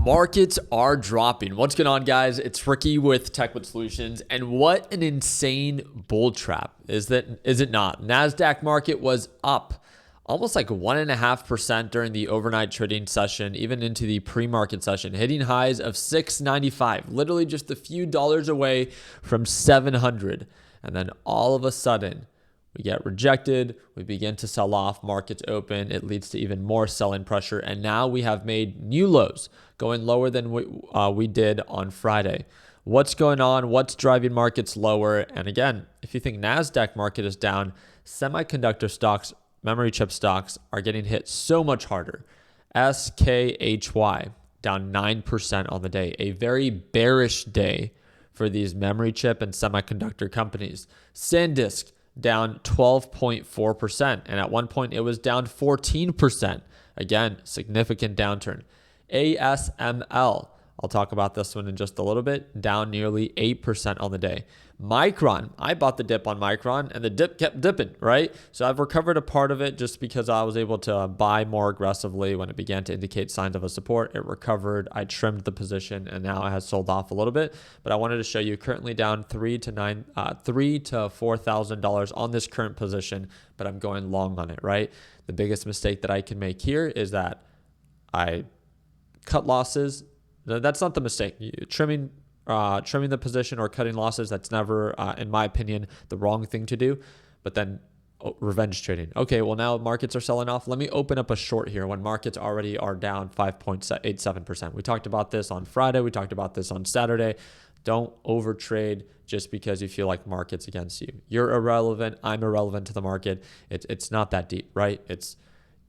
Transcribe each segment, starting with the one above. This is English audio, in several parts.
Markets are dropping. What's going on, guys? It's Ricky with TechWit Solutions, and what an insane bull trap is it not? NASDAQ market was up almost like 1.5% during the overnight trading session, even into the pre-market session, hitting highs of 695, literally just a few dollars away from 700. And then all of a sudden, we get rejected, we begin to sell off, markets open, it leads to even more selling pressure, and now we have made new lows, going lower than we did on Friday. What's going on? What's driving markets lower? And again, if you think NASDAQ market is down, semiconductor stocks, memory chip stocks are getting hit so much harder. SKHY down 9% on the day, a very bearish day for these memory chip and semiconductor companies. SanDisk down 12.4%. And at one point, it was down 14%. Again, significant downturn. ASML, I'll talk about this one in just a little bit, down nearly 8% on the day. Micron, I bought the dip on Micron, and the dip kept dipping, right? So I've recovered a part of it just because I was able to buy more aggressively when it began to indicate signs of a support. It recovered, I trimmed the position, and now it has sold off a little bit. But I wanted to show you currently down $3,000 to $4,000 on this current position, but I'm going long on it, right? The biggest mistake that I can make here is that I cut losses. That's not the mistake. Trimming the position or cutting losses, that's never, in my opinion, the wrong thing to do. But then revenge trading. Okay, well, now markets are selling off. Let me open up a short here when markets already are down 5.87%. We talked about this on Friday. We talked about this on Saturday. Don't overtrade just because you feel like market's against you. You're irrelevant. I'm irrelevant to the market. It's not that deep, right?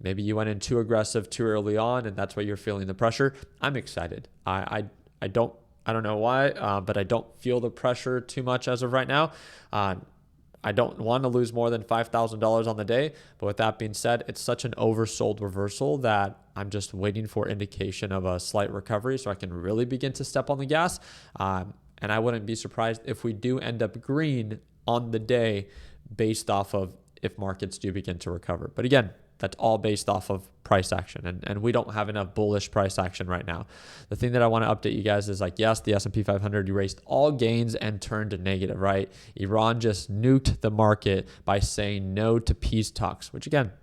Maybe you went in too aggressive too early on, and that's why you're feeling the pressure. I'm excited. I don't know why, but I don't feel the pressure too much as of right now. I don't want to lose more than $5,000 on the day. But with that being said, it's such an oversold reversal that I'm just waiting for indication of a slight recovery so I can really begin to step on the gas. And I wouldn't be surprised if we do end up green on the day based off of if markets do begin to recover. But again, that's all based off of price action. And we don't have enough bullish price action right now. The thing that I want to update you guys is like, yes, the S&P 500 erased all gains and turned negative, right? Iran just nuked the market by saying no to peace talks, which again,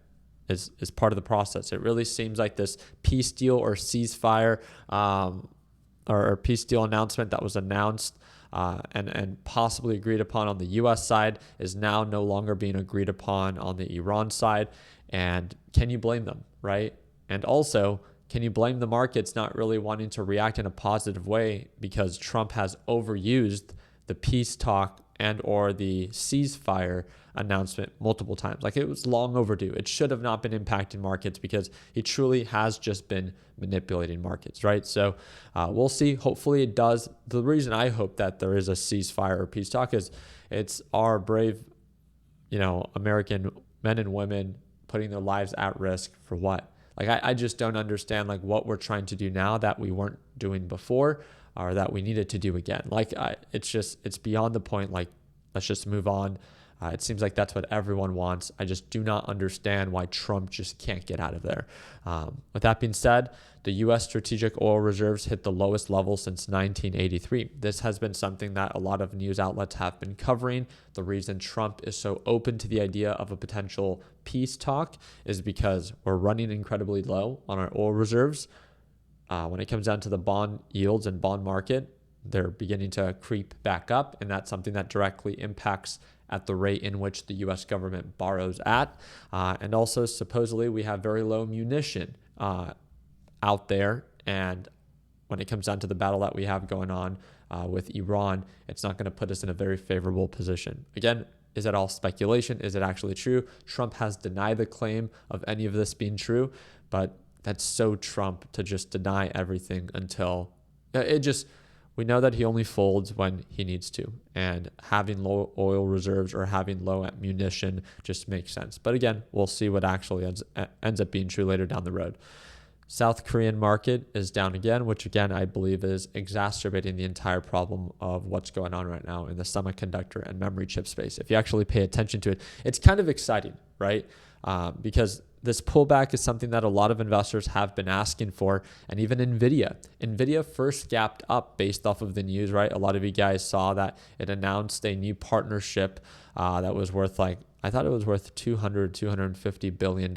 is part of the process. It really seems like this peace deal or ceasefire or peace deal announcement that was announced and possibly agreed upon on the U.S. side is now no longer being agreed upon on the Iran side. And can you blame them, right? And also, can you blame the markets not really wanting to react in a positive way because Trump has overused the peace talk and or the ceasefire announcement multiple times? Like, it was long overdue. It should have not been impacting markets because he truly has just been manipulating markets, right? So we'll see. Hopefully it does. The reason I hope that there is a ceasefire or peace talk is it's our brave, American men and women putting their lives at risk for what? Like, I just don't understand like what we're trying to do now that we weren't doing before or that we needed to do again. Like, it's beyond the point. Like, let's just move on. It seems like that's what everyone wants. I just do not understand why Trump just can't get out of there. With that being said, the U.S. strategic oil reserves hit the lowest level since 1983. This has been something that a lot of news outlets have been covering. The reason Trump is so open to the idea of a potential peace talk is because we're running incredibly low on our oil reserves. When it comes down to the bond yields and bond market, they're beginning to creep back up, and that's something that directly impacts at the rate in which the U.S. government borrows at. And also, supposedly, we have very low munition out there. And when it comes down to the battle that we have going on with Iran, it's not going to put us in a very favorable position. Again, is it all speculation? Is it actually true? Trump has denied the claim of any of this being true, but that's so Trump to just deny everything until we know that he only folds when he needs to, and having low oil reserves or having low munition just makes sense. But again, we'll see what actually ends up being true later down the road. South Korean market is down again, which again, I believe is exacerbating the entire problem of what's going on right now in the semiconductor and memory chip space. If you actually pay attention to it, it's kind of exciting, right? Because this pullback is something that a lot of investors have been asking for. And even NVIDIA first gapped up based off of the news, right? A lot of you guys saw that it announced a new partnership that was worth I thought it was worth $250 billion.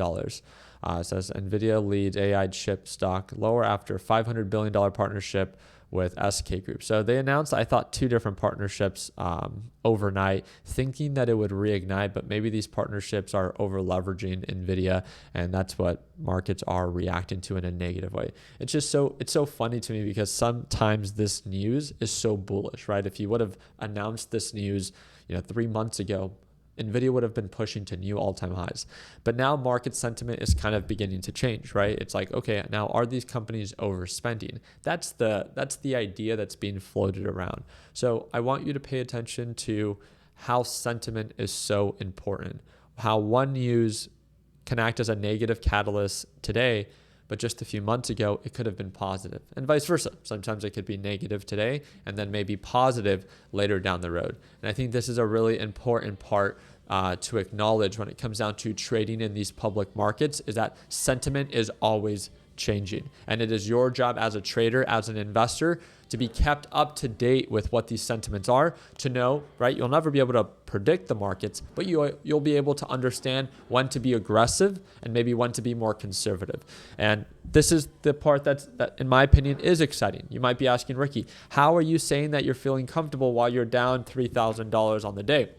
It says NVIDIA leads AI chip stock lower after $500 billion partnership with SK Group. So they announced, I thought, 2 different partnerships overnight, thinking that it would reignite, but maybe these partnerships are over leveraging NVIDIA, and that's what markets are reacting to in a negative way. It's so funny to me because sometimes this news is so bullish, right? If you would have announced this news, 3 months ago, NVIDIA would have been pushing to new all-time highs. But now market sentiment is kind of beginning to change, right? It's like, okay, now are these companies overspending? That's the idea that's being floated around. So I want you to pay attention to how sentiment is so important, how one news can act as a negative catalyst today, but just a few months ago, it could have been positive, and vice versa. Sometimes it could be negative today and then maybe positive later down the road. And I think this is a really important part to acknowledge when it comes down to trading in these public markets, is that sentiment is always changing. And it is your job as a trader, as an investor, to be kept up to date with what these sentiments are, to know, right? You'll never be able to predict the markets, but you'll be able to understand when to be aggressive and maybe when to be more conservative. And this is the part that in my opinion is exciting. You might be asking, Ricky, how are you saying that you're feeling comfortable while you're down $3,000 on the day?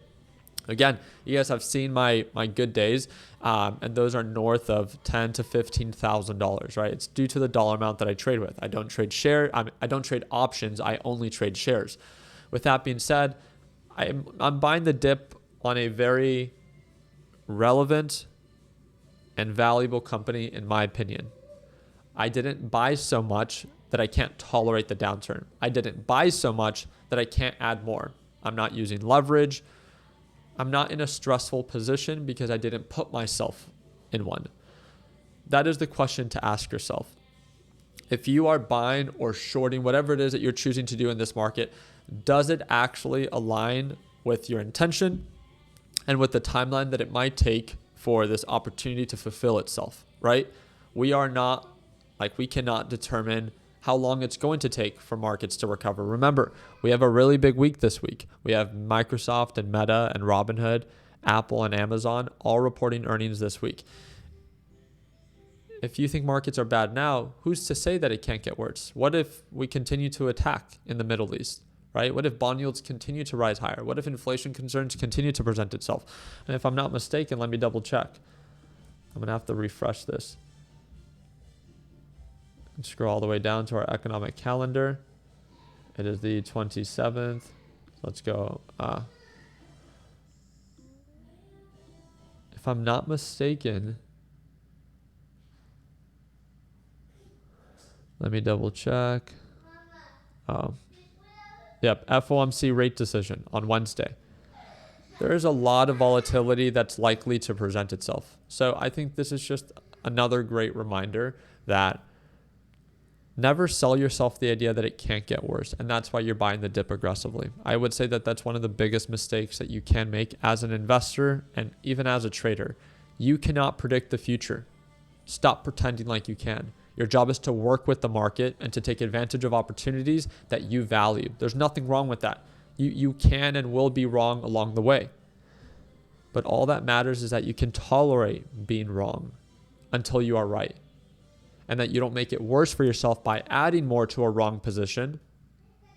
Again, you guys have seen my good days, and those are north of $10,000 to $15,000, right? It's due to the dollar amount that I trade with. I don't trade I don't trade options. I only trade shares. With that being said, I'm buying the dip on a very relevant and valuable company, in my opinion. I didn't buy so much that I can't tolerate the downturn. I didn't buy so much that I can't add more. I'm not using leverage. I'm not in a stressful position because I didn't put myself in one. That is the question to ask yourself. If you are buying or shorting, whatever it is that you're choosing to do in this market, does it actually align with your intention and with the timeline that it might take for this opportunity to fulfill itself, right? We cannot determine how long it's going to take for markets to recover. Remember, we have a really big week this week. We have Microsoft and Meta and Robinhood, Apple and Amazon all reporting earnings this week. If you think markets are bad now, who's to say that it can't get worse? What if we continue to attack in the Middle East, right? What if bond yields continue to rise higher? What if inflation concerns continue to present itself? And if I'm not mistaken, let me double check. I'm going to have to refresh this. Scroll all the way down to our economic calendar. It is the 27th. Let's go. If I'm not mistaken, let me double check. Yep, FOMC rate decision on Wednesday. There is a lot of volatility that's likely to present itself. So I think this is just another great reminder that never sell yourself the idea that it can't get worse, and that's why you're buying the dip aggressively. I would say that that's one of the biggest mistakes that you can make as an investor and even as a trader. You cannot predict the future. Stop pretending like you can. Your job is to work with the market and to take advantage of opportunities that you value. There's nothing wrong with that. You can and will be wrong along the way. But all that matters is that you can tolerate being wrong until you are right. And that you don't make it worse for yourself by adding more to a wrong position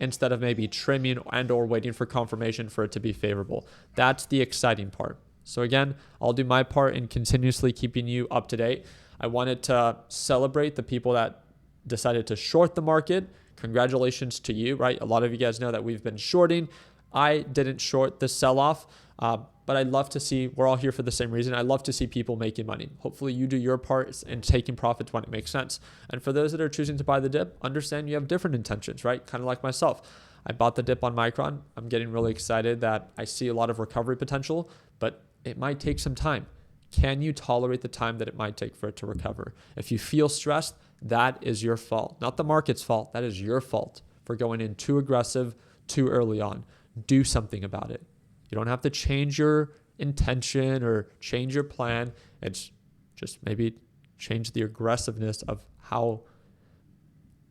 instead of maybe trimming and or waiting for confirmation for it to be favorable. That's the exciting part. So again, I'll do my part in continuously keeping you up to date. I wanted to celebrate the people that decided to short the market. Congratulations to you, right? A lot of you guys know that we've been shorting. I didn't short the sell-off, but I'd love to see, we're all here for the same reason. I love to see people making money. Hopefully you do your part in taking profits when it makes sense. And for those that are choosing to buy the dip, understand you have different intentions, right? Kind of like myself. I bought the dip on Micron. I'm getting really excited that I see a lot of recovery potential, but it might take some time. Can you tolerate the time that it might take for it to recover? If you feel stressed, that is your fault, not the market's fault. That is your fault for going in too aggressive, too early on. Do something about it. You don't have to change your intention or change your plan. It's just maybe change the aggressiveness of how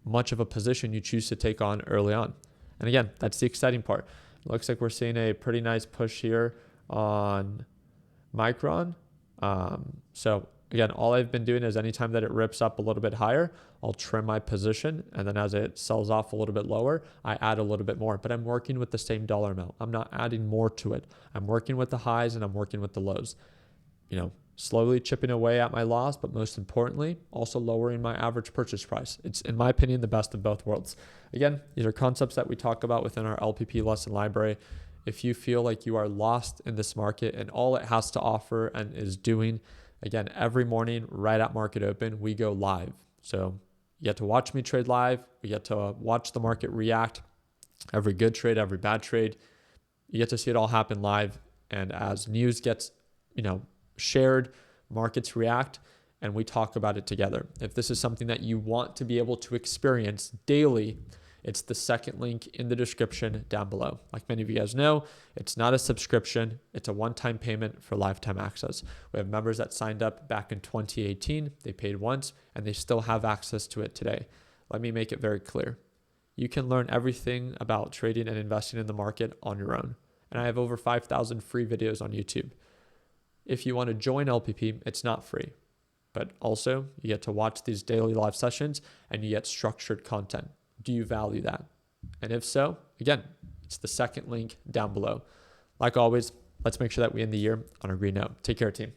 much of a position you choose to take on early on. And again, that's the exciting part. It looks like we're seeing a pretty nice push here on Micron. So again, all I've been doing is anytime that it rips up a little bit higher, I'll trim my position. And then as it sells off a little bit lower, I add a little bit more. But I'm working with the same dollar amount. I'm not adding more to it. I'm working with the highs and I'm working with the lows. Slowly chipping away at my loss, but most importantly, also lowering my average purchase price. It's, in my opinion, the best of both worlds. Again, these are concepts that we talk about within our LPP lesson library. If you feel like you are lost in this market and all it has to offer and is doing, again, every morning right at market open, we go live. So you get to watch me trade live. We get to watch the market react. Every good trade, every bad trade. You get to see it all happen live. And as news gets, shared, markets react, and we talk about it together. If this is something that you want to be able to experience daily, it's the second link in the description down below. Like many of you guys know, it's not a subscription. It's a one-time payment for lifetime access. We have members that signed up back in 2018. They paid once, and they still have access to it today. Let me make it very clear. You can learn everything about trading and investing in the market on your own. And I have over 5,000 free videos on YouTube. If you want to join LPP, it's not free, but also you get to watch these daily live sessions and you get structured content. Do you value that? And if so, again, it's the second link down below. Like always, let's make sure that we end the year on a green note. Take care, team.